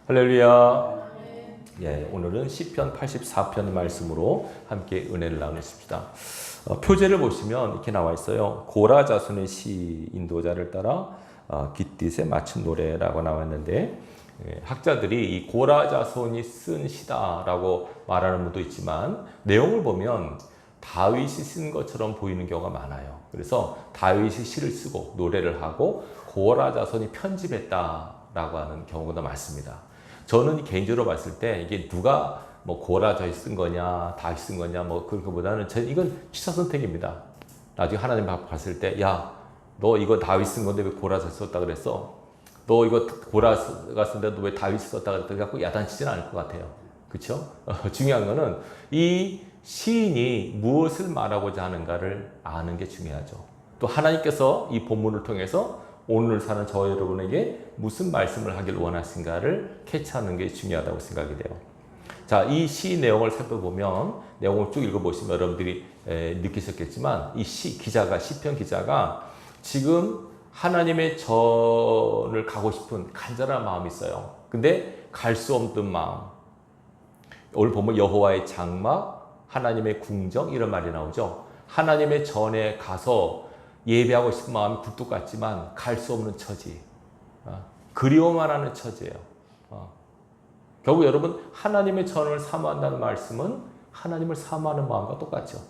할렐루야. 예, 오늘은 시편 84편 말씀으로 함께 은혜를 나누십시다. 표제를 보시면 이렇게 나와 있어요. 고라 자손의 시 인도자를 따라 깃딧에 맞춘 노래라고 나왔는데, 학자들이 이 고라 자손이 쓴 시다라고 말하는 분도 있지만 내용을 보면 다윗이 쓴 것처럼 보이는 경우가 많아요. 그래서 다윗이 시를 쓰고 노래를 하고 고라 자손이 편집했다라고 하는 경우가 많습니다. 저는 개인적으로 봤을 때 이게 누가 뭐 고라자이 쓴 거냐, 다윗 쓴 거냐, 뭐 그런 것보다는 이건 취사 선택입니다. 나중에 하나님 봤을 때, 야, 너 이거 다윗 쓴 건데 왜 고라자 썼다 그랬어? 너 이거 고라가 쓴데 너 왜 다윗 썼다 그랬다 갖고 야단치지는 않을 것 같아요. 그렇죠? 중요한 거는 이 시인이 무엇을 말하고자 하는가를 아는 게 중요하죠. 또 하나님께서 이 본문을 통해서 오늘 사는 저 여러분에게 무슨 말씀을 하길 원하신가를 캐치하는 게 중요하다고 생각이 돼요. 자, 이 시 내용을 살펴보면 내용을 쭉 읽어보시면 여러분들이 느끼셨겠지만 이 시편 기자가 지금 하나님의 전을 가고 싶은 간절한 마음이 있어요. 근데 갈 수 없는 마음. 오늘 보면 여호와의 장막, 하나님의 궁정 이런 말이 나오죠. 하나님의 전에 가서 예배하고 싶은 마음이 굴뚝 같지만 갈 수 없는 처지, 그리워만 하는 처지예요. 결국 여러분 하나님의 전을 사모한다는 말씀은 하나님을 사모하는 마음과 똑같죠.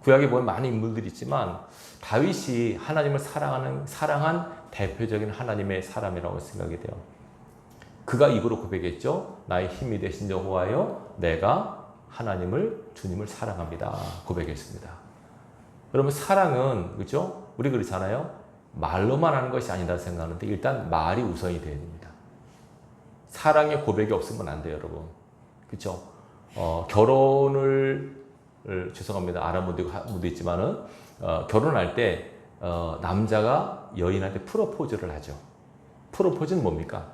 구약에 보면 많은 인물들이 있지만 다윗이 하나님을 사랑한 대표적인 하나님의 사람이라고 생각이 돼요. 그가 입으로 고백했죠. 나의 힘이 되신 여호와여, 내가 주님을 사랑합니다. 고백했습니다. 여러분 사랑은 그렇죠? 우리 그렇잖아요. 말로만 하는 것이 아니다 생각하는데 일단 말이 우선이 돼야 됩니다. 사랑의 고백이 없으면 안 돼요, 여러분. 그렇죠? 결혼을 죄송합니다. 안 한 분도 있지만은 결혼할 때 남자가 여인한테 프로포즈를 하죠. 프로포즈는 뭡니까?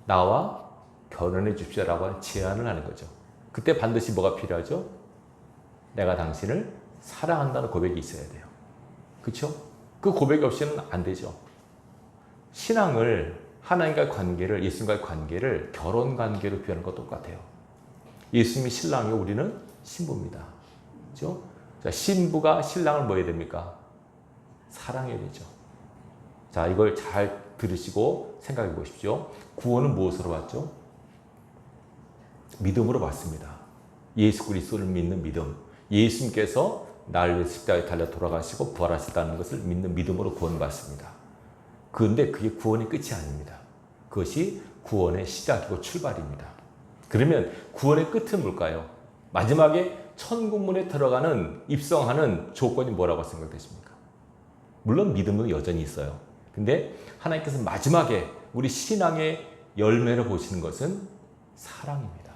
나와 결혼해 주십시오라고 하는 제안을 하는 거죠. 그때 반드시 뭐가 필요하죠? 내가 당신을 사랑한다는 고백이 있어야 돼요. 그렇죠? 그 고백이 없이는 안 되죠. 신앙을 하나님과의 관계를, 예수님과의 관계를 결혼 관계로 표현하는 것과 똑같아요. 예수님이 신랑이고 우리는 신부입니다. 그렇죠? 자, 신부가 신랑을 뭐 해야 됩니까? 사랑해야 되죠. 자, 이걸 잘 들으시고 생각해 보십시오. 구원은 무엇으로 받죠? 믿음으로 받습니다. 예수 그리스도를 믿는 믿음. 예수님께서 나를 위해 십자가에 달려 돌아가시고 부활하셨다는 것을 믿는 믿음으로 구원받습니다. 그런데 그게 구원의 끝이 아닙니다. 그것이 구원의 시작이고 출발입니다. 그러면 구원의 끝은 뭘까요? 마지막에 천국문에 들어가는 입성하는 조건이 뭐라고 생각되십니까? 물론 믿음은 여전히 있어요. 근데 하나님께서 마지막에 우리 신앙의 열매를 보시는 것은 사랑입니다.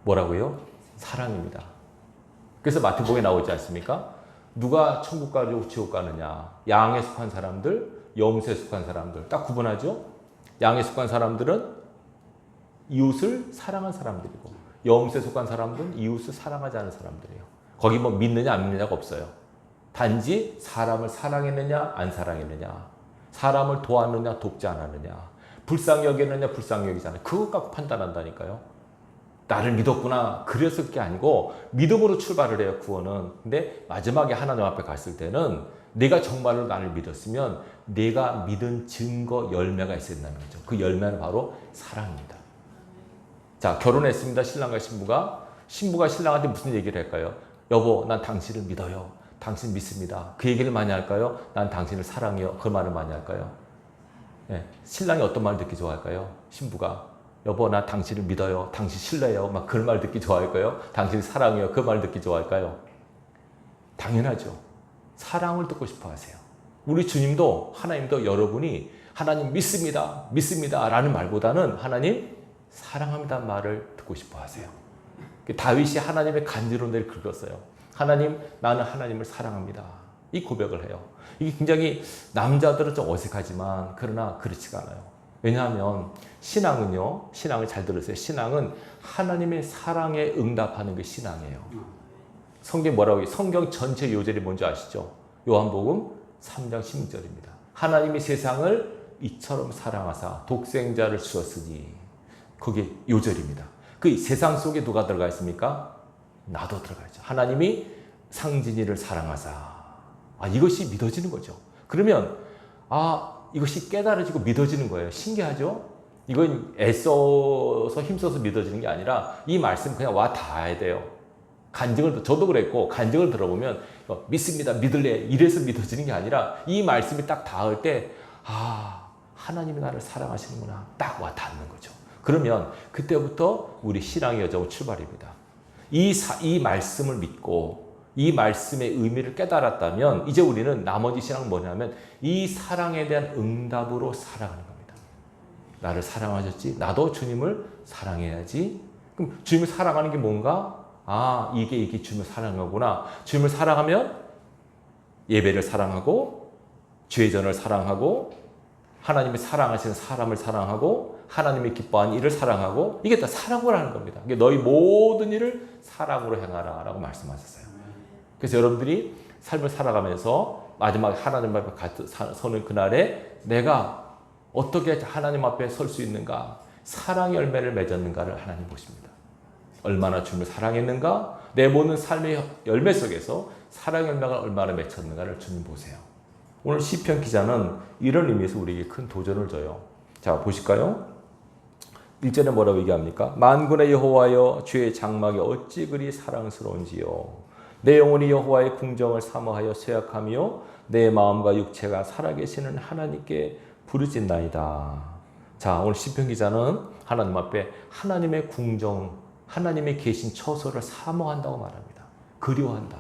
뭐라고요? 사랑입니다. 그래서 마태복음에 나오지 않습니까? 누가 천국 가고 지옥 가느냐? 양에 속한 사람들, 염소에 속한 사람들. 딱 구분하죠? 양에 속한 사람들은 이웃을 사랑한 사람들이고 염소에 속한 사람들은 이웃을 사랑하지 않은 사람들이에요. 거기 뭐 믿느냐 안 믿느냐가 없어요. 단지 사람을 사랑했느냐 안 사랑했느냐, 사람을 도왔느냐 돕지 않았느냐, 불쌍히 여겼느냐 불쌍히 여기지 않느냐, 그것 갖고 판단한다니까요. 나를 믿었구나. 그래서 그게 아니고 믿음으로 출발을 해요, 구원은. 근데 마지막에 하나님 앞에 갔을 때는 내가 정말로 나를 믿었으면 내가 믿은 증거 열매가 있어야 된다는 거죠. 그 열매는 바로 사랑입니다. 자, 결혼했습니다. 신랑과 신부가 신랑한테 무슨 얘기를 할까요? 여보, 난 당신을 믿어요. 당신 믿습니다. 그 얘기를 많이 할까요? 난 당신을 사랑해요. 그 말을 많이 할까요? 네. 신랑이 어떤 말을 듣기 좋아할까요? 신부가 여보, 나 당신을 믿어요. 당신 신뢰해요. 막 그런 말 듣기 좋아할까요? 당신 사랑해요. 그 말 듣기 좋아할까요? 당연하죠. 사랑을 듣고 싶어 하세요. 우리 주님도, 하나님도 여러분이 하나님 믿습니다. 믿습니다. 라는 말보다는 하나님 사랑합니다. 말을 듣고 싶어 하세요. 다윗이 하나님의 간지러운 데를 긁었어요. 하나님, 나는 하나님을 사랑합니다. 이 고백을 해요. 이게 굉장히 남자들은 좀 어색하지만 그러나 그렇지가 않아요. 왜냐하면 신앙을 잘 들으세요. 신앙은 하나님의 사랑에 응답하는 게 신앙이에요. 성경 뭐라고 해요? 성경 전체 요절이 뭔지 아시죠? 요한복음 3장 16절입니다. 하나님이 세상을 이처럼 사랑하사 독생자를 주었으니 그게 요절입니다. 그 세상 속에 누가 들어가 있습니까? 나도 들어가 있죠. 하나님이 상진이를 사랑하사. 이것이 믿어지는 거죠. 그러면 이것이 깨달아지고 믿어지는 거예요. 신기하죠? 이건 애써서 힘써서 믿어지는 게 아니라 이 말씀 그냥 와 닿아야 돼요. 간증을 저도 그랬고 간증을 들어보면 믿습니다. 믿을래. 이래서 믿어지는 게 아니라 이 말씀이 딱 닿을 때 하나님이 나를 사랑하시는구나. 딱 와 닿는 거죠. 그러면 그때부터 우리 신앙의 여정 출발입니다. 이 말씀을 믿고 이 말씀의 의미를 깨달았다면 이제 우리는 나머지 신앙은 뭐냐면 이 사랑에 대한 응답으로 살아가는 겁니다. 나를 사랑하셨지? 나도 주님을 사랑해야지. 그럼 주님을 사랑하는 게 뭔가? 이게 주님을 사랑하구나. 주님을 사랑하면 예배를 사랑하고 죄전을 사랑하고 하나님이 사랑하시는 사람을 사랑하고 하나님이 기뻐하는 일을 사랑하고 이게 다 사랑으로 하는 겁니다. 너희 모든 일을 사랑으로 행하라 라고 말씀하셨어요. 그래서 여러분들이 삶을 살아가면서 마지막에 하나님 앞에 서는 그날에 내가 어떻게 하나님 앞에 설 수 있는가, 사랑의 열매를 맺었는가를 하나님 보십니다. 얼마나 주님을 사랑했는가, 내 모든 삶의 열매 속에서 사랑의 열매가 얼마나 맺혔는가를 주님 보세요. 오늘 시편 기자는 이런 의미에서 우리에게 큰 도전을 줘요. 자, 보실까요? 1절에 뭐라고 얘기합니까? 만군의 여호와여, 주의 장막이 어찌 그리 사랑스러운지요. 내 영혼이 여호와의 궁정을 사모하여 쇠약하며 내 마음과 육체가 살아계시는 하나님께 부르짖나이다. 자, 오늘 시편 기자는 하나님 앞에 하나님의 궁정, 하나님의 계신 처소를 사모한다고 말합니다. 그리워한다.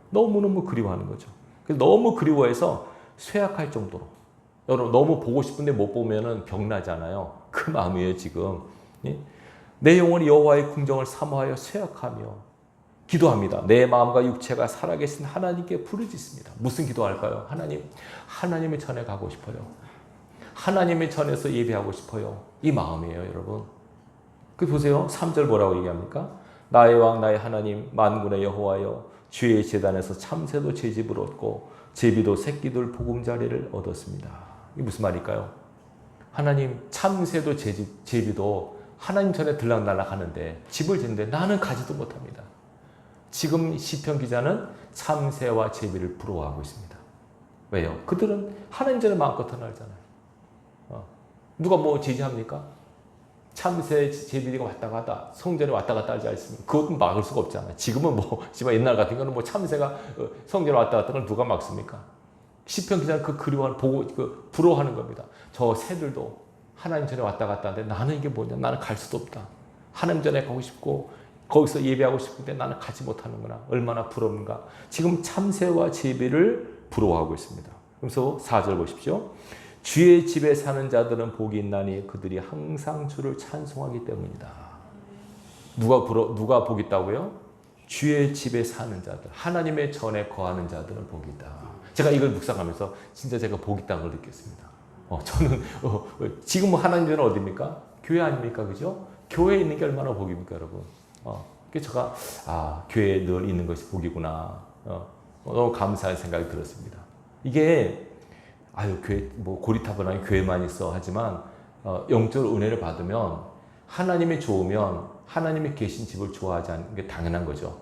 너무너무 그리워하는 거죠. 그래서 너무 그리워해서 쇠약할 정도로. 여러분 너무 보고 싶은데 못 보면은 병나잖아요. 그 마음이에요 지금. 내 영혼이 여호와의 궁정을 사모하여 쇠약하며 기도합니다. 내 마음과 육체가 살아계신 하나님께 부르짖습니다. 무슨 기도할까요? 하나님의 전에 가고 싶어요. 하나님의 전에서 예배하고 싶어요. 이 마음이에요 여러분. 그 보세요. 3절 뭐라고 얘기합니까? 나의 왕 나의 하나님 만군의 여호와여, 주의 제단에서 참새도 제집을 얻고 제비도 새끼들 보금자리를 얻었습니다. 이게 무슨 말일까요? 하나님, 참새도 제비도 하나님 전에 들락날락 하는데 집을 짓는데 나는 가지도 못합니다. 지금 시편 기자는 참새와 제비를 부러워하고 있습니다. 왜요? 그들은 하나님 전에 마음껏 드날잖아요. 누가 뭐 제지합니까? 참새, 제비가 왔다 갔다, 성전에 왔다 갔다 하지 않습니까? 그것은 막을 수가 없잖아요. 지금은 옛날 같은 거는 참새가 성전에 왔다 갔다 걸 누가 막습니까? 시편 기자는 그 그리워하는, 부러워하는 겁니다. 저 새들도 하나님 전에 왔다 갔다 하는데 나는 이게 뭐냐? 나는 갈 수도 없다. 하나님 전에 가고 싶고, 거기서 예배하고 싶은데 나는 가지 못하는구나. 얼마나 부러운가. 지금 참새와 제비를 부러워하고 있습니다. 그래서 4절 보십시오. 주의 집에 사는 자들은 복이 있나니 그들이 항상 주를 찬송하기 때문이다. 누가 복이 있다고요? 주의 집에 사는 자들, 하나님의 전에 거하는 자들은 복이 있다. 제가 이걸 묵상하면서 진짜 제가 복이 있다는 걸 느꼈습니다. 저는 지금 하나님 전은 어디입니까? 교회 아닙니까? 그죠? 교회에 있는 게 얼마나 복입니까, 여러분? 그래서 제가 교회에 늘 있는 것이 복이구나. 너무 감사한 생각이 들었습니다. 이게 교회 고리타분하게 교회만 있어 하지만 영적 은혜를 받으면 하나님이 좋으면 하나님이 계신 집을 좋아하지 않는 게 당연한 거죠.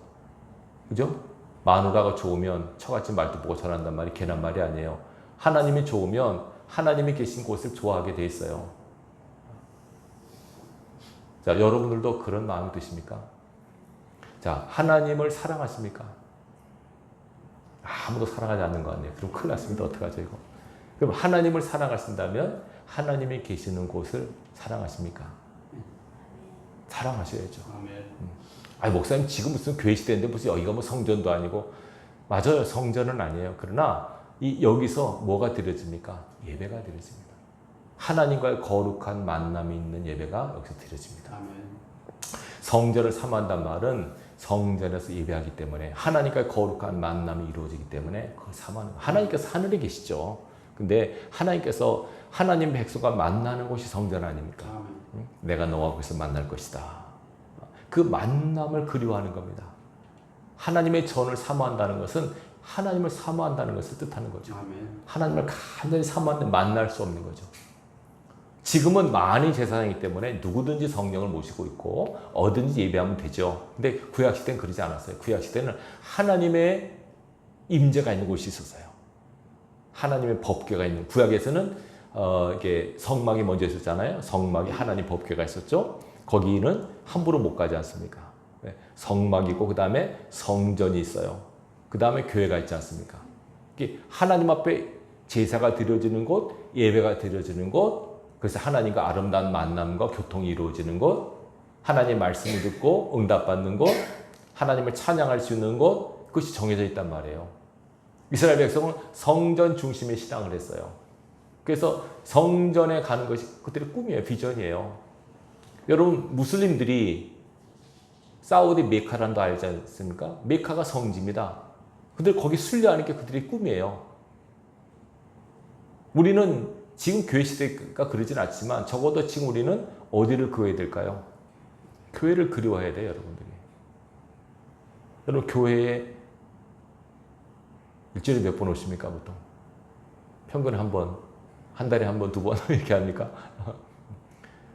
그죠? 마누라가 좋으면 처갓집 말도 보고 전한단 말이 괜한 말이 아니에요. 하나님이 좋으면 하나님이 계신 곳을 좋아하게 돼 있어요. 자, 여러분들도 그런 마음이 드십니까? 자, 하나님을 사랑하십니까? 아무도 사랑하지 않는 것 같네요. 그럼 큰일 났습니다. 어떡하죠, 이거? 그럼 하나님을 사랑하신다면 하나님이 계시는 곳을 사랑하십니까? 사랑하셔야죠. 목사님 지금 무슨 교회 시대인데 무슨 여기가 성전도 아니고. 맞아요. 성전은 아니에요. 그러나 여기서 뭐가 드려집니까? 예배가 드려집니다. 하나님과의 거룩한 만남이 있는 예배가 여기서 드려집니다. 성전을 사모한다는 말은 성전에서 예배하기 때문에 하나님과의 거룩한 만남이 이루어지기 때문에 그걸 사모하는 거예요. 하나님께서 하늘에 계시죠. 근데 하나님께서 하나님 백성과 만나는 곳이 성전 아닙니까? 내가 너와 거기서 만날 것이다. 그 만남을 그리워하는 겁니다. 하나님의 전을 사모한다는 것은 하나님을 사모한다는 것을 뜻하는 거죠. 하나님을 간절히 사모하는데 만날 수 없는 거죠. 지금은 많이 제사장이기 때문에 누구든지 성령을 모시고 있고 어든지 예배하면 되죠. 근데 구약시대는 그러지 않았어요. 구약시대는 하나님의 임재가 있는 곳이 있었어요. 하나님의 법궤가 있는, 구약에서는 이게 성막이 먼저 있었잖아요. 성막이 하나님 법궤가 있었죠. 거기는 함부로 못 가지 않습니까? 성막이고 그 다음에 성전이 있어요. 그 다음에 교회가 있지 않습니까? 하나님 앞에 제사가 드려지는 곳, 예배가 드려지는 곳, 그래서 하나님과 아름다운 만남과 교통이 이루어지는 곳, 하나님의 말씀을 듣고 응답받는 곳, 하나님을 찬양할 수 있는 곳, 그것이 정해져 있단 말이에요. 이스라엘 백성은 성전 중심의 신앙을 했어요. 그래서 성전에 가는 것이 그들의 꿈이에요. 비전이에요. 여러분, 무슬림들이 사우디 메카라는 데 알지 않습니까? 메카가 성지입니다. 근데 거기 순례하는 게 그들의 꿈이에요. 우리는 지금 교회 시대가 그러진 않지만 적어도 지금 우리는 어디를 그려야 될까요? 교회를 그리워해야 돼요, 여러분들이. 여러분, 교회에 일주일에 몇 번 오십니까, 보통? 평균 한 번, 한 달에 한 번, 두 번 이렇게 합니까?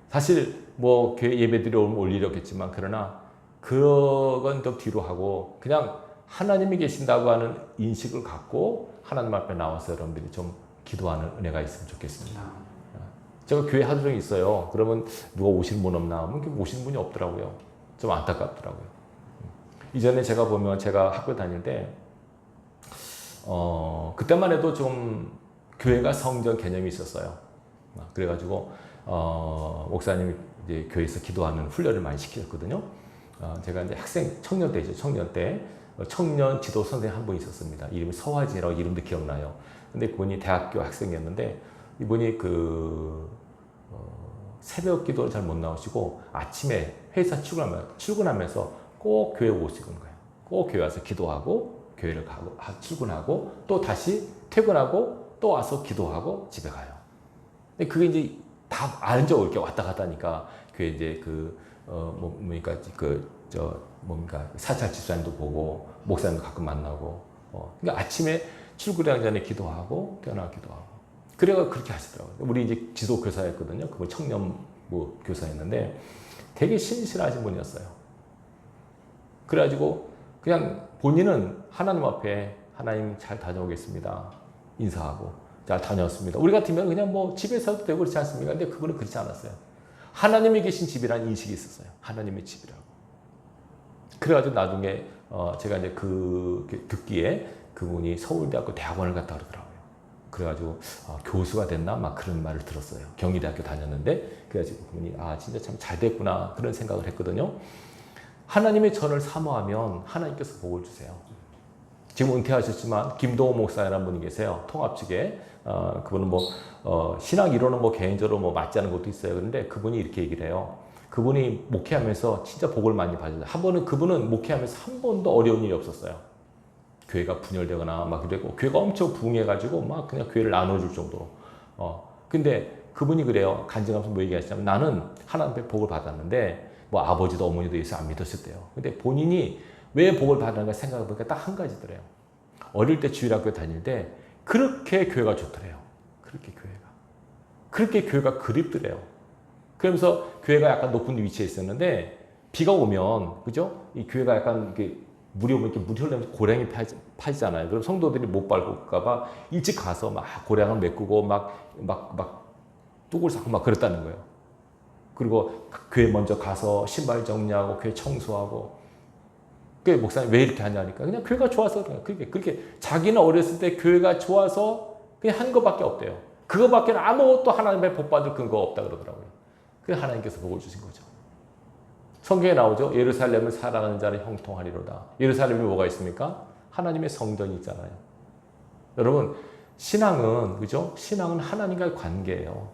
사실 뭐 교회 예배들이 오면 올 일이 없겠지만, 그러나 그건 더 뒤로 하고 그냥 하나님이 계신다고 하는 인식을 갖고 하나님 앞에 나와서 여러분들이 좀 기도하는 은혜가 있으면 좋겠습니다. 제가 교회 하루 종일 있어요. 그러면 누가 오시는 분 없나 하면 오시는 분이 없더라고요. 좀 안타깝더라고요. 이전에 제가 보면 제가 학교 다닐 때 그때만 해도 좀 교회가 성전 개념이 있었어요. 그래가지고 목사님이 이제 교회에서 기도하는 훈련을 많이 시켰거든요. 제가 이제 청년 때죠. 청년 때 청년 지도 선생님 한 분 있었습니다. 이름이 서화진이라고, 이름도 기억나요. 근데 그분이 대학교 학생이었는데 이분이 새벽 기도를 잘 못 나오시고 아침에 회사 출근하면서 꼭 교회 오시는 거예요. 꼭 교회 와서 기도하고 교회를 가고 출근하고 또 다시 퇴근하고 또 와서 기도하고 집에 가요. 근데 그게 이제 다 알죠. 이렇게 왔다 갔다 하니까 교회 이제 사찰 집사님도 보고 목사님도 가끔 만나고 그러니까 아침에 출근하기 전에 기도하고 퇴근하고 기도하고 그래가 그렇게 하시더라고요. 우리 이제 지도 교사였거든요. 그분 청년부 교사였는데 되게 신실하신 분이었어요. 그래가지고 그냥 본인은 하나님 앞에 하나님 잘 다녀오겠습니다. 인사하고 잘 다녀왔습니다. 우리 같으면 그냥 뭐 집에서도 되고 그렇지 않습니까? 근데 그분은 그렇지 않았어요. 하나님이 계신 집이라는 인식이 있었어요. 하나님의 집이라고. 그래가지고 나중에 제가 이제 듣기에 그분이 서울대학교 대학원을 갔다 그러더라고요. 그래가지고 교수가 됐나 막 그런 말을 들었어요. 경희대학교 다녔는데 그래가지고 그분이 진짜 참 잘 됐구나 그런 생각을 했거든요. 하나님의 전을 사모하면 하나님께서 복을 주세요. 지금 은퇴하셨지만 김동호 목사라는 분이 계세요. 통합 측에 그분은 신앙 이론은 개인적으로 맞지 않은 것도 있어요. 그런데 그분이 이렇게 얘기를 해요. 그분이 목회하면서 진짜 복을 많이 받았어요. 그분은 목회하면서 한 번도 어려운 일이 없었어요. 교회가 분열되거나 막 그랬고 교회가 엄청 부흥해가지고 막 그냥 교회를 나눠줄 정도로. 근데 그분이 그래요. 간증하면서 뭐 얘기하시냐면 나는 하나님의 복을 받았는데 아버지도 어머니도 예수 안 믿었을 때요. 근데 본인이 왜 복을 받았는가 생각해보니까 딱 한 가지더래요. 어릴 때 주일학교 다닐 때 그렇게 교회가 좋더래요. 그렇게 교회가 그립더래요. 그러면서 교회가 약간 높은 위치에 있었는데 비가 오면 그죠? 이 교회가 약간 이렇게 물이 오면 이렇게 물이 흘러면서 고량이 파지잖아요. 그럼 성도들이 못 밟을까봐 일찍 가서 막 고량을 메꾸고 막 뚝을 쌓고 막 그랬다는 거예요. 그리고 교회 먼저 가서 신발 정리하고 교회 청소하고. 그 목사님 왜 이렇게 하냐니까 그냥 교회가 좋아서 그렇게 자기는 어렸을 때 교회가 좋아서 그냥 한 것밖에 없대요. 그거밖에 아무것도 하나님의 복 받을 근거가 없다 그러더라고요. 그래서 하나님께서 복을 주신 거죠. 성경에 나오죠. 예루살렘을 사랑하는 자는 형통하리로다. 예루살렘에 뭐가 있습니까? 하나님의 성전이 있잖아요. 여러분, 신앙은 그죠? 신앙은 하나님과의 관계예요.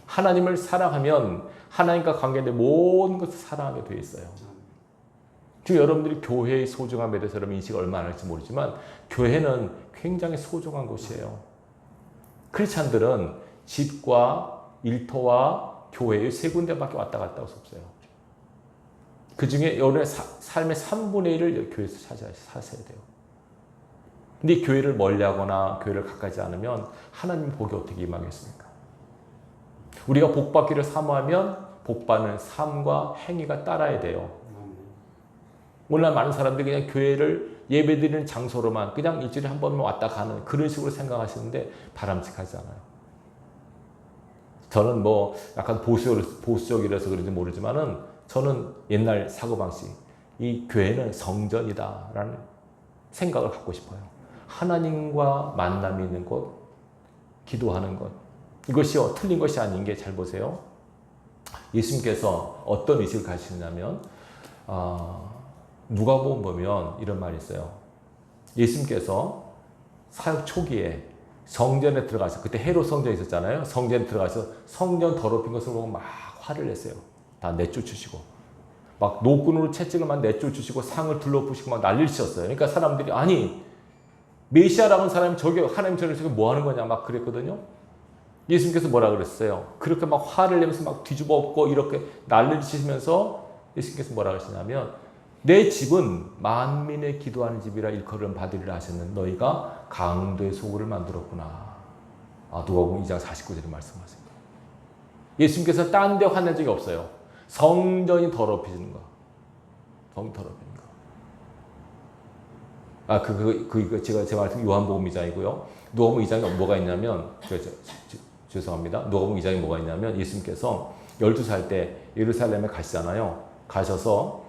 하나님을 사랑하면 하나님과 관계된 모든 것을 사랑하게 되어 있어요. 지금 여러분들이 교회의 소중함에 대해서 여러분 인식을 얼마나 할지 모르지만 교회는 굉장히 소중한 곳이에요. 크리스찬들은 집과 일터와 교회의 세 군데밖에 왔다 갔다 할 수 없어요. 그 중에 여러분의 삶의 3분의 1을 교회에서 사셔야 돼요. 근데 교회를 멀리하거나 교회를 가까이 않으면 하나님 복이 어떻게 임하겠습니까? 우리가 복받기를 사모하면 복받는 삶과 행위가 따라야 돼요. 오늘날 많은 사람들이 그냥 교회를 예배드리는 장소로만 그냥 일주일에 한 번만 왔다 가는 그런 식으로 생각하시는데 바람직하지 않아요. 저는 뭐 약간 보수적이라서 그런지 모르지만은 저는 옛날 사고방식, 이 교회는 성전이다라는 생각을 갖고 싶어요. 하나님과 만남이 있는 곳, 기도하는 것. 이것이 틀린 것이 아닌 게 잘 보세요. 예수님께서 어떤 의식을 가지시냐면 누가복음 보면 이런 말이 있어요. 예수님께서 사역 초기에 성전에 들어가서, 그때 헤롯 성전에 있었잖아요. 성전에 들어가서 성전 더럽힌 것을 보고 막 화를 냈어요. 다 내쫓으시고 막 노끈으로 채찍을 막 내쫓으시고 상을 둘러부시고 막 난리를 치셨어요. 그러니까 사람들이 아니 메시아라는 사람이 저기 하나님 전에 저기 뭐 하는 거냐 막 그랬거든요. 예수님께서 뭐라 그랬어요? 그렇게 막 화를 내면서 막 뒤집어 엎고 이렇게 난리를 치시면서 예수님께서 뭐라 그러시냐면 내 집은 만민의 기도하는 집이라 일컬음 받으리라 하셨는 너희가 강도의 소굴을 만들었구나. 누가복음 2장 49절에 말씀하십니다. 예수님께서 딴 데 화낸 적이 없어요. 성전이 더럽혀지는 거. 성전이 더럽혀지는 거. 제가 말씀 요한복음 2장이고요. 누가복음 2장에 뭐가 있냐면, 죄송합니다. 누가복음 2장에 뭐가 있냐면, 예수님께서 12살 때 예루살렘에 가시잖아요. 가셔서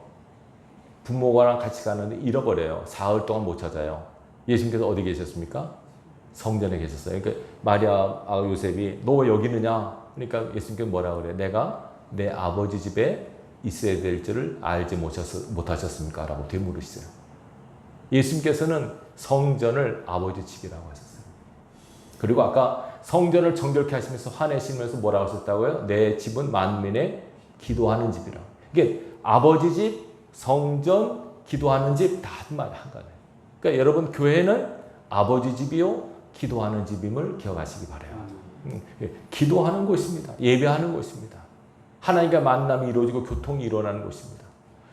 부모가랑 같이 가는데 잃어버려요. 사흘 동안 못 찾아요. 예수님께서 어디 계셨습니까? 성전에 계셨어요. 그러니까 마리아, 요셉이 너 왜 여기 있느냐? 그러니까 예수님께서 뭐라 그래요? 내가 내 아버지 집에 있어야 될 줄을 알지 못하셨습니까? 라고 되물으시죠. 예수님께서는 성전을 아버지 집이라고 하셨어요. 그리고 아까 성전을 정결케 하시면서 화내시면서 뭐라고 하셨다고요? 내 집은 만민의 기도하는 집이라고. 이게 아버지 집, 성전, 기도하는 집 다 한 거예요. 그러니까 여러분 교회는 아버지 집이요 기도하는 집임을 기억하시기 바라요. 기도하는 곳입니다. 예배하는 곳입니다. 하나님과 만남이 이루어지고 교통이 일어나는 곳입니다.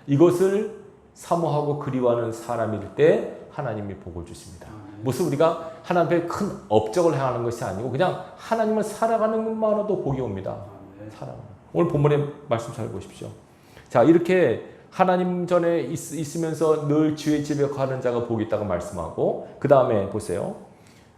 이것을 사모하고 그리워하는 사람일 때 하나님이 복을 주십니다. 무슨 우리가 하나님 앞에 큰 업적을 행하는 것이 아니고 그냥 하나님을 살아가는 것만으로도 복이 옵니다. 오늘 본문의 말씀 잘 보십시오. 자, 이렇게 하나님 전에 있으면서 늘 주의 집에 가는 자가 복이 있다고 말씀하고, 그 다음에 보세요.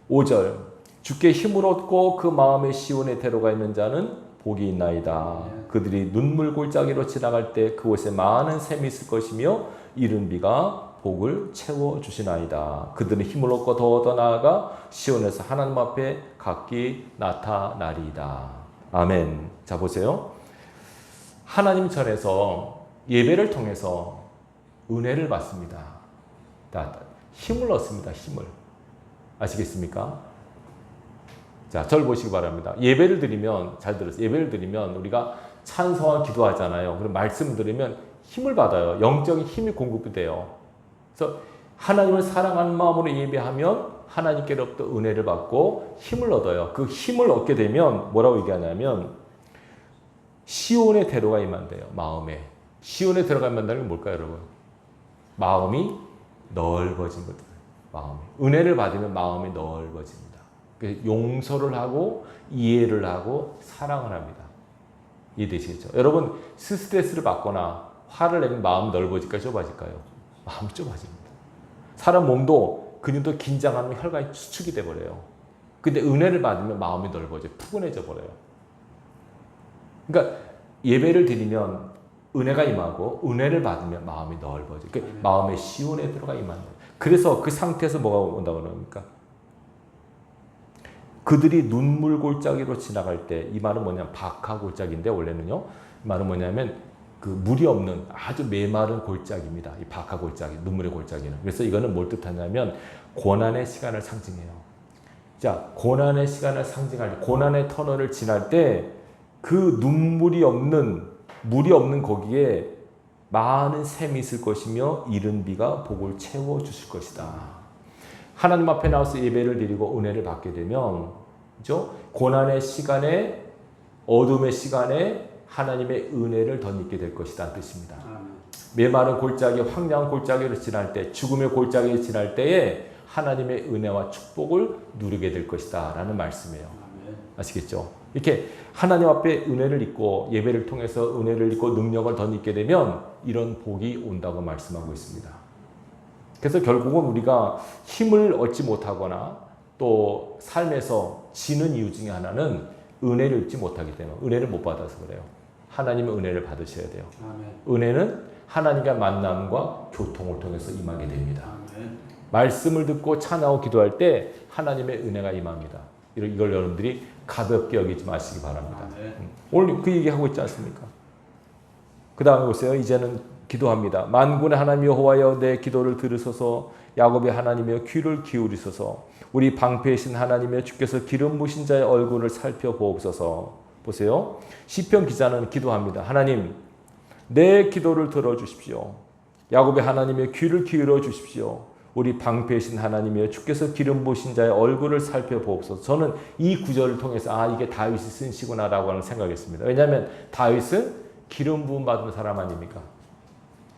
5절. 주께 힘을 얻고 그 마음의 시온에 데려가 있는 자는 복이 있나이다. 그들이 눈물 골짜기로 지나갈 때 그곳에 많은 샘이 있을 것이며 이른 비가 복을 채워주시나이다. 그들은 힘을 얻고 더 나아가 시온에서 하나님 앞에 각기 나타나리이다. 아멘. 자, 보세요. 하나님 전에서 예배를 통해서 은혜를 받습니다. 힘을 얻습니다. 힘을. 아시겠습니까? 자, 저를 보시기 바랍니다. 예배를 드리면, 잘 들으세요. 예배를 드리면 우리가 찬송과 기도하잖아요. 그럼 말씀을 들으면 힘을 받아요. 영적인 힘이 공급이 돼요. 그래서 하나님을 사랑하는 마음으로 예배하면 하나님께로부터 은혜를 받고 힘을 얻어요. 그 힘을 얻게 되면 뭐라고 얘기하냐면 시온의 대로가 임한대요. 마음에. 시온에 들어가면 한다는 게 뭘까요, 여러분? 마음이 넓어진 거죠. 마음이. 은혜를 받으면 마음이 넓어집니다. 용서를 하고 이해를 하고 사랑을 합니다. 이해되시겠죠? 여러분 스트레스를 받거나 화를 내면 마음이 넓어질까요? 좁아질까요? 마음이 좁아집니다. 사람 몸도 근육도 긴장하면 혈관이 수축이 돼버려요. 근데 은혜를 받으면 마음이 넓어져 푸근해져 버려요. 그러니까 예배를 드리면 은혜가 임하고 은혜를 받으면 마음이 넓어져. 그러니까 마음의 시온에 들어가 임하는 거예요. 그래서 그 상태에서 뭐가 온다고 그럽니까? 그들이 눈물 골짜기로 지나갈 때, 이 말은 뭐냐면 박하 골짜기인데 원래는요. 이 말은 뭐냐면 그 물이 없는 아주 메마른 골짜기입니다. 이 박하 골짜기, 눈물의 골짜기는. 그래서 이거는 뭘 뜻하냐면 고난의 시간을 상징해요. 자, 고난의 시간을 상징할 때, 고난의 터널을 지날 때 그 눈물이 없는, 물이 없는 거기에 많은 샘이 있을 것이며 이른 비가 복을 채워주실 것이다. 하나님 앞에 나와서 예배를 드리고 은혜를 받게 되면, 그죠? 고난의 시간에, 어둠의 시간에 하나님의 은혜를 덧입게 될 것이다 뜻입니다. 메마른 골짜기, 황량한 골짜기를 지날 때, 죽음의 골짜기를 지날 때에 하나님의 은혜와 축복을 누리게 될 것이다 라는 말씀이에요. 아시겠죠? 이렇게 하나님 앞에 은혜를 입고 예배를 통해서 은혜를 입고 능력을 더 입게 되면 이런 복이 온다고 말씀하고 있습니다. 그래서 결국은 우리가 힘을 얻지 못하거나 또 삶에서 지는 이유 중에 하나는 은혜를 입지 못하기 때문에 은혜를 못 받아서 그래요. 하나님의 은혜를 받으셔야 돼요. 아멘. 은혜는 하나님과 만남과 교통을 통해서 임하게 됩니다. 아멘. 말씀을 듣고 찬양하고 기도할 때 하나님의 은혜가 임합니다. 이걸 여러분들이 가볍게 여기지 마시기 바랍니다. 아멘. 오늘 그 얘기하고 있지 않습니까? 그 다음에 보세요. 이제는 기도합니다. 만군의 하나님 여호와여 내 기도를 들으소서. 야곱의 하나님이여 귀를 기울이소서. 우리 방패이신 하나님이여 주께서 기름 부으신 자의 얼굴을 살펴보옵소서. 보세요. 시편 기자는 기도합니다. 하나님 내 기도를 들어주십시오. 야곱의 하나님이여 귀를 기울여 주십시오. 우리 방패이신 하나님이여 주께서 기름 부으신 자의 얼굴을 살펴보옵소서. 저는 이 구절을 통해서 이게 다윗이 쓴 시구나라고 하는 생각했습니다. 왜냐하면 다윗은 기름 부음 받은 사람 아닙니까?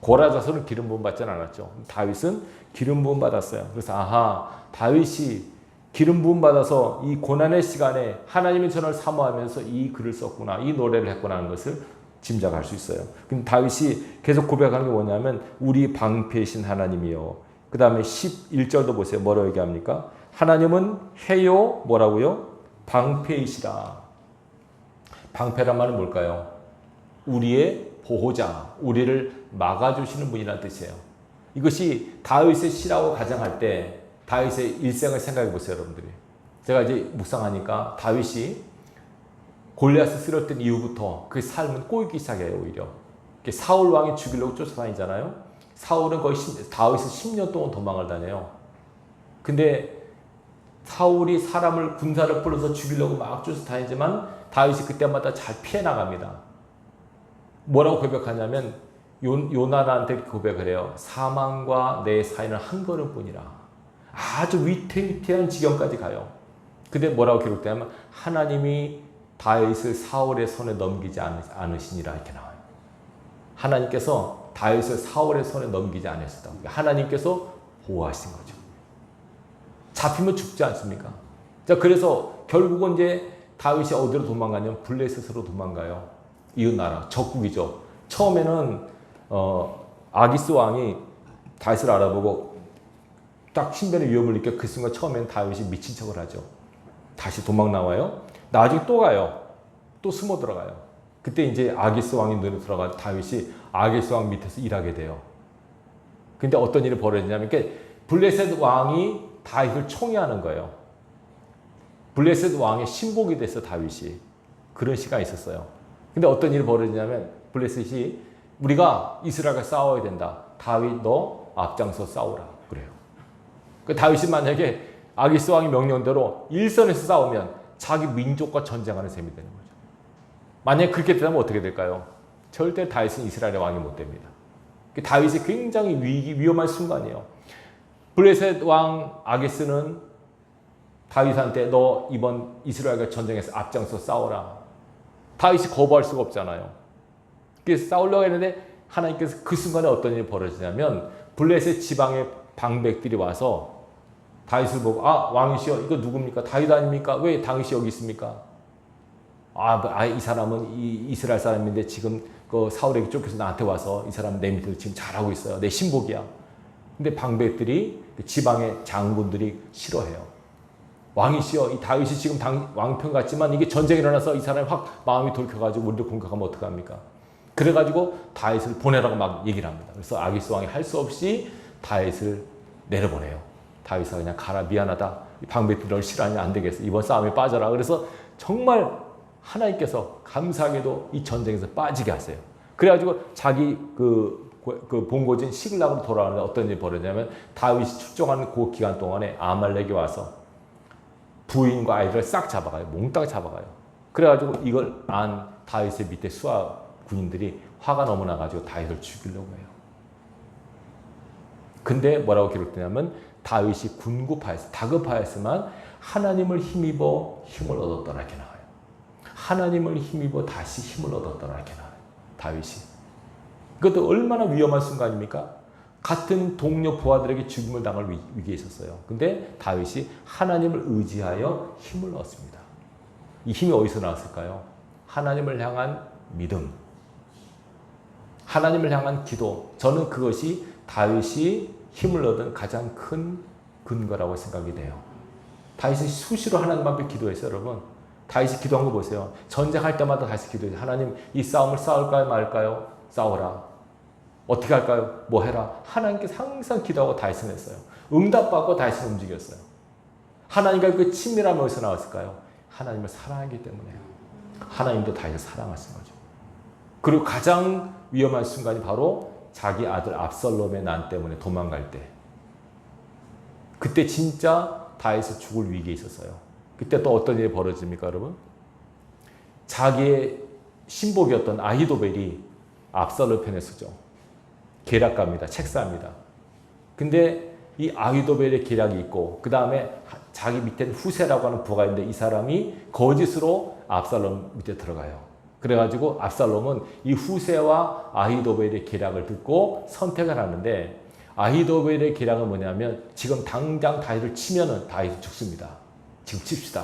고라 자손은 기름 부음 받지 않았죠. 다윗은 기름 부음 받았어요. 그래서 다윗이 기름 부음 받아서 이 고난의 시간에 하나님의 전을 사모하면서 이 글을 썼구나, 이 노래를 했구나 하는 것을 짐작할 수 있어요. 근데 다윗이 계속 고백하는 게 뭐냐면 우리 방패이신 하나님이요. 그 다음에 11절도 보세요. 뭐라고 얘기합니까? 하나님은 해요 뭐라고요? 방패이시라. 방패란 말은 뭘까요? 우리의 보호자, 우리를 막아주시는 분이라는 뜻이에요. 이것이 다윗의 시라고 가정할 때 다윗의 일생을 생각해 보세요, 여러분들이. 제가 이제 묵상하니까 다윗이 골리앗을 쓰러뜨린 이후부터 그 삶은 꼬이기 시작해요, 오히려. 사울 왕이 죽이려고 쫓아다니잖아요. 사울은 거의 다윗은 10년 동안 도망을 다녀요. 근데 사울이 사람을 군사를 불러서 죽이려고 막 쫓아다니지만 다윗이 그때마다 잘 피해 나갑니다. 뭐라고 고백하냐면 요나단한테 고백을 해요. 사망과 내 사이는 한 걸음뿐이라. 아주 위태위태한 지경까지 가요. 근데 뭐라고 기록되냐면 하나님이 다윗을 사울의 손에 넘기지 않으시니라 이렇게 나와요. 하나님께서 다윗을 사울의 손에 넘기지 않으셨다. 하나님께서 보호하신 거죠. 잡히면 죽지 않습니까? 자, 그래서 결국은 이제 다윗이 어디로 도망가냐면 블레셋으로 도망가요. 이웃 나라, 적국이죠. 처음에는 아기스 왕이 다윗을 알아보고 딱 신변의 위험을 느껴 그 순간 처음에는 다윗이 미친 척을 하죠. 다시 도망 나와요. 나중에 또 가요. 또 숨어 들어가요. 그때 이제 아기스 왕이 눈에 들어가 다윗이 아기스 왕 밑에서 일하게 돼요. 근데 어떤 일이 벌어지냐면 블레셋 왕이 다윗을 총애하는 거예요. 블레셋 왕의 신복이 됐어 다윗이. 그런 시간이 있었어요. 근데 어떤 일이 벌어지냐면 블레셋이 우리가 이스라엘과 싸워야 된다. 다윗 너 앞장서 싸우라 그래요. 그 다윗이 만약에 아기스 왕의 명령대로 일선에서 싸우면 자기 민족과 전쟁하는 셈이 되는 거죠. 만약에 그렇게 되면 어떻게 될까요? 절대 다윗은 이스라엘의 왕이 못 됩니다. 다윗이 굉장히 위험한 순간이에요. 블레셋 왕 아기스는 다윗한테 너 이번 이스라엘과 전쟁에서 앞장서 싸워라. 다윗이 거부할 수가 없잖아요. 그래서 싸우려고 했는데 하나님께서 그 순간에 어떤 일이 벌어지냐면 블레셋 지방의 방백들이 와서 다윗을 보고 왕이시여 이거 누굽니까? 다윗 아닙니까? 왜 다윗이 여기 있습니까? 이 사람은 이스라엘 사람인데 지금 그 사울에게 쫓겨서 나한테 와서 이 사람 내 밑에서 지금 잘하고 있어요. 내 신복이야. 근데 방백들이 지방의 장군들이 싫어해요. 왕이시여 이 다윗이 지금 왕편 같지만 이게 전쟁이 일어나서 이 사람이 확 마음이 돌켜가지고 우리를 공격하면 어떡합니까? 그래가지고 다윗을 보내라고 막 얘기를 합니다. 그래서 아기스 왕이 할 수 없이 다윗을 내려보내요. 다윗아 그냥 가라 미안하다. 방백들이 널 싫어하냐 안 되겠어. 이번 싸움에 빠져라. 그래서 정말 하나님께서 감사하게도 이 전쟁에서 빠지게 하세요. 그래가지고 자기 그 본고진 시글락으로 돌아가는데 어떤 일이 벌어지냐면 다윗이 출정하는 그 기간 동안에 아말렉이 와서 부인과 아이들을 싹 잡아가요. 몽땅 잡아가요. 그래가지고 이걸 안 다윗의 밑에 수하 군인들이 화가 너무 나가지고 다윗을 죽이려고 해요. 근데 뭐라고 기록되냐면 다윗이 다급하였지만 하나님을 힘입어 힘을 얻었더라 이렇게 나와요. 하나님을 힘입어 다시 힘을 얻었더라 이렇게 나와요. 다윗이. 그것도 얼마나 위험한 순간입니까? 같은 동료 부하들에게 죽임을 당할 위기에 있었어요. 근데 다윗이 하나님을 의지하여 힘을 얻습니다. 이 힘이 어디서 나왔을까요? 하나님을 향한 믿음, 하나님을 향한 기도. 저는 그것이 다윗이 힘을 얻은 가장 큰 근거라고 생각이 돼요. 다윗이 수시로 하나님 앞에 기도했어요, 여러분. 다윗이 기도한 거 보세요. 전쟁할 때마다 다윗이 기도했어요. 하나님, 이 싸움을 싸울까요, 말까요? 싸워라. 어떻게 할까요? 뭐 해라. 하나님께서 항상 기도하고 다윗은 했어요. 응답받고 다윗은 움직였어요. 하나님과 그 친밀함이 어디서 나왔을까요? 하나님을 사랑하기 때문에요. 하나님도 다윗을 사랑하신 거죠. 그리고 가장 위험한 순간이 바로 자기 아들 압살롬의 난 때문에 도망갈 때. 그때 진짜 다윗이 죽을 위기에 있었어요. 그때 또 어떤 일이 벌어집니까, 여러분? 자기의 신복이었던 아히도벨이 압살롬 편에 서죠. 계략가입니다. 책사입니다. 근데 이 아히도벨의 계략이 있고 그 다음에 자기 밑에는 후세라고 하는 부하가 있는데 이 사람이 거짓으로 압살롬 밑에 들어가요. 그래가지고 압살롬은 이 후세와 아히도벨의 계략을 듣고 선택을 하는데 아히도벨의 계략은 뭐냐면 지금 당장 다윗을 치면은 다윗이 죽습니다. 지금 칩시다.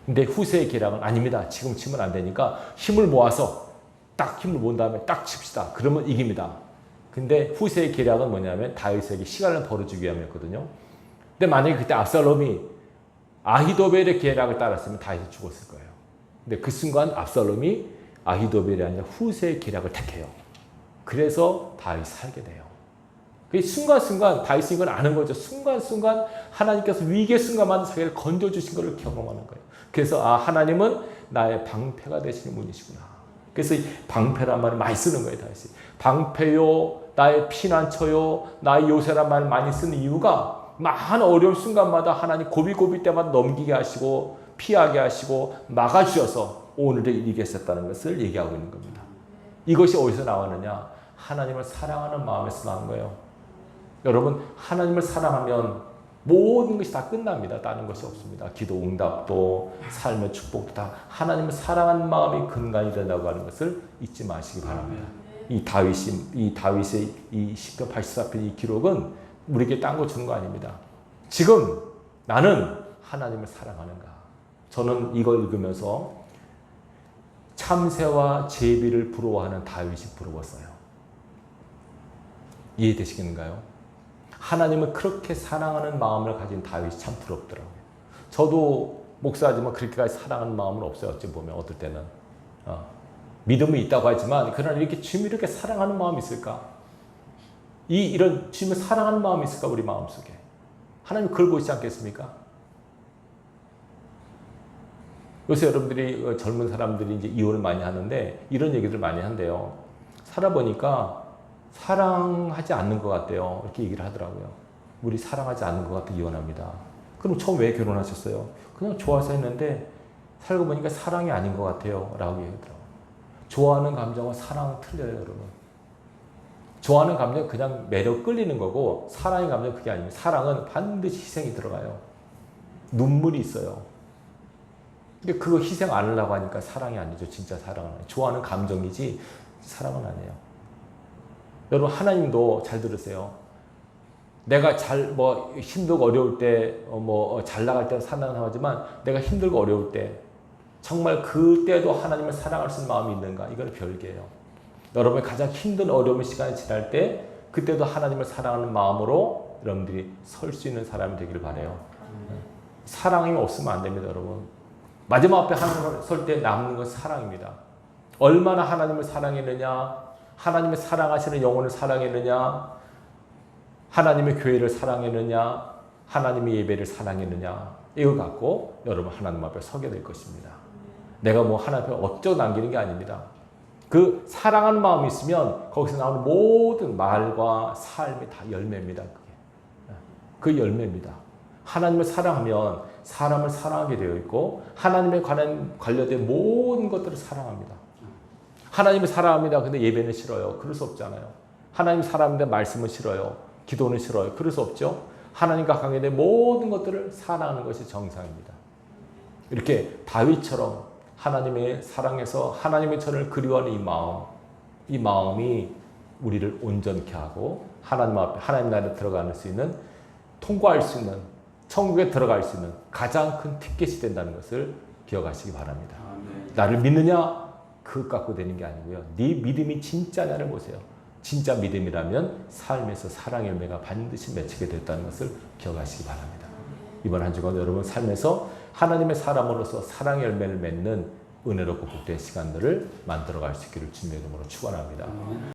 근데 후세의 계략은 아닙니다. 지금 치면 안 되니까 힘을 모아서 딱 힘을 모은 다음에 딱 칩시다. 그러면 이깁니다. 근데 후세의 계략은 뭐냐면 다윗에게 시간을 벌어주기 위함이었거든요. 근데 만약에 그때 압살롬이 아히도벨의 계략을 따랐으면 다윗이 죽었을 거예요. 근데 그 순간 압살롬이 아히도벨이 아니라 후세의 계략을 택해요. 그래서 다윗이 살게 돼요. 그 순간순간 다윗이 이건 아는 거죠. 순간순간 하나님께서 위기의 순간만 자기를 건져주신 것을 경험하는 거예요. 그래서 하나님은 나의 방패가 되시는 분이시구나. 그래서 이 방패란 말을 많이 쓰는 거예요. 다윗이. 방패요, 나의 피난처요, 나의 요새란 말을 많이 쓰는 이유가 많은 어려운 순간마다 하나님 고비고비 때마다 넘기게 하시고 피하게 하시고 막아주셔서 오늘을 이기게 하셨다는 것을 얘기하고 있는 겁니다. 이것이 어디서 나왔느냐? 하나님을 사랑하는 마음에서 나온 거예요. 여러분, 하나님을 사랑하면 모든 것이 다 끝납니다. 다른 것이 없습니다. 기도 응답도 삶의 축복도 다 하나님을 사랑하는 마음이 근간이 된다고 하는 것을 잊지 마시기 바랍니다. 이 다윗의 이 시편 84편 이 기록은 우리에게 딴 거 주는 거 아닙니다. 지금 나는 하나님을 사랑하는가? 저는 이걸 읽으면서 참새와 제비를 부러워하는 다윗이 부러웠어요. 이해되시겠는가요? 하나님을 그렇게 사랑하는 마음을 가진 다윗이 참 부럽더라고요. 저도 목사지만 그렇게까지 사랑하는 마음은 없어요. 어찌 보면 어떨 때는 믿음이 있다고 하지만 그러나 이렇게 주님을 이렇게 사랑하는 마음이 있을까? 이런 주님을 사랑하는 마음이 있을까? 우리 마음속에 하나님 그걸 보시지 않겠습니까? 요새 여러분들이 젊은 사람들이 이제 이혼을 많이 하는데 이런 얘기들 많이 한대요. 살아보니까 사랑하지 않는 것 같대요. 이렇게 얘기를 하더라고요. 우리 사랑하지 않는 것 같아 이혼합니다. 그럼 처음 왜 결혼하셨어요? 그냥 좋아서 했는데 살고 보니까 사랑이 아닌 것 같아요. 라고 얘기하더라고요. 좋아하는 감정과 사랑은 틀려요, 여러분. 좋아하는 감정은 그냥 매력 끌리는 거고 사랑의 감정은 그게 아닙니다. 사랑은 반드시 희생이 들어가요. 눈물이 있어요. 근데 그거 희생 안 하려고 하니까 사랑이 아니죠. 진짜 사랑은 아니에요. 좋아하는 감정이지 사랑은 아니에요. 여러분 하나님도 잘 들으세요. 내가 힘들고 어려울 때 잘 나갈 때는 사랑하지만 내가 힘들고 어려울 때 정말 그때도 하나님을 사랑할 수 있는 마음이 있는가? 이건 별개예요. 여러분이 가장 힘든 어려운 시간이 지날 때 그때도 하나님을 사랑하는 마음으로 여러분들이 설 수 있는 사람이 되기를 바라요. 사랑이 없으면 안 됩니다, 여러분. 마지막 앞에 하나님을 설 때 남는 건 사랑입니다. 얼마나 하나님을 사랑했느냐? 하나님의 사랑하시는 영혼을 사랑했느냐? 하나님의 교회를 사랑했느냐? 하나님의 예배를 사랑했느냐? 이거 갖고 여러분 하나님 앞에 서게 될 것입니다. 내가 하나님 앞에 어쩌고 남기는 게 아닙니다. 그 사랑하는 마음이 있으면 거기서 나오는 모든 말과 삶이 다 열매입니다. 그 열매입니다. 하나님을 사랑하면 사람을 사랑하게 되어 있고 하나님에 관련된 모든 것들을 사랑합니다. 하나님을 사랑합니다. 근데 예배는 싫어요. 그럴 수 없잖아요. 하나님 사랑하는데 말씀은 싫어요. 기도는 싫어요. 그럴 수 없죠. 하나님과 관계된 모든 것들을 사랑하는 것이 정상입니다. 이렇게 다윗처럼 하나님의 사랑에서 하나님의 전을 그리워하는 이 마음이 우리를 온전케 하고 하나님 앞에 하나님 나라에 들어갈 수 있는 통과할 수 있는 천국에 들어갈 수 있는 가장 큰 티켓이 된다는 것을 기억하시기 바랍니다. 아멘. 나를 믿느냐? 그것 갖고 되는 게 아니고요. 네 믿음이 진짜냐를 보세요. 진짜 믿음이라면 삶에서 사랑의 열매가 반드시 맺히게 됐다는 것을 기억하시기 바랍니다. 이번 한 주간 여러분 삶에서 하나님의 사람으로서 사랑의 열매를 맺는 은혜롭고 복된 시간들을 만들어갈 수 있기를 주님의 이름으로 축원합니다.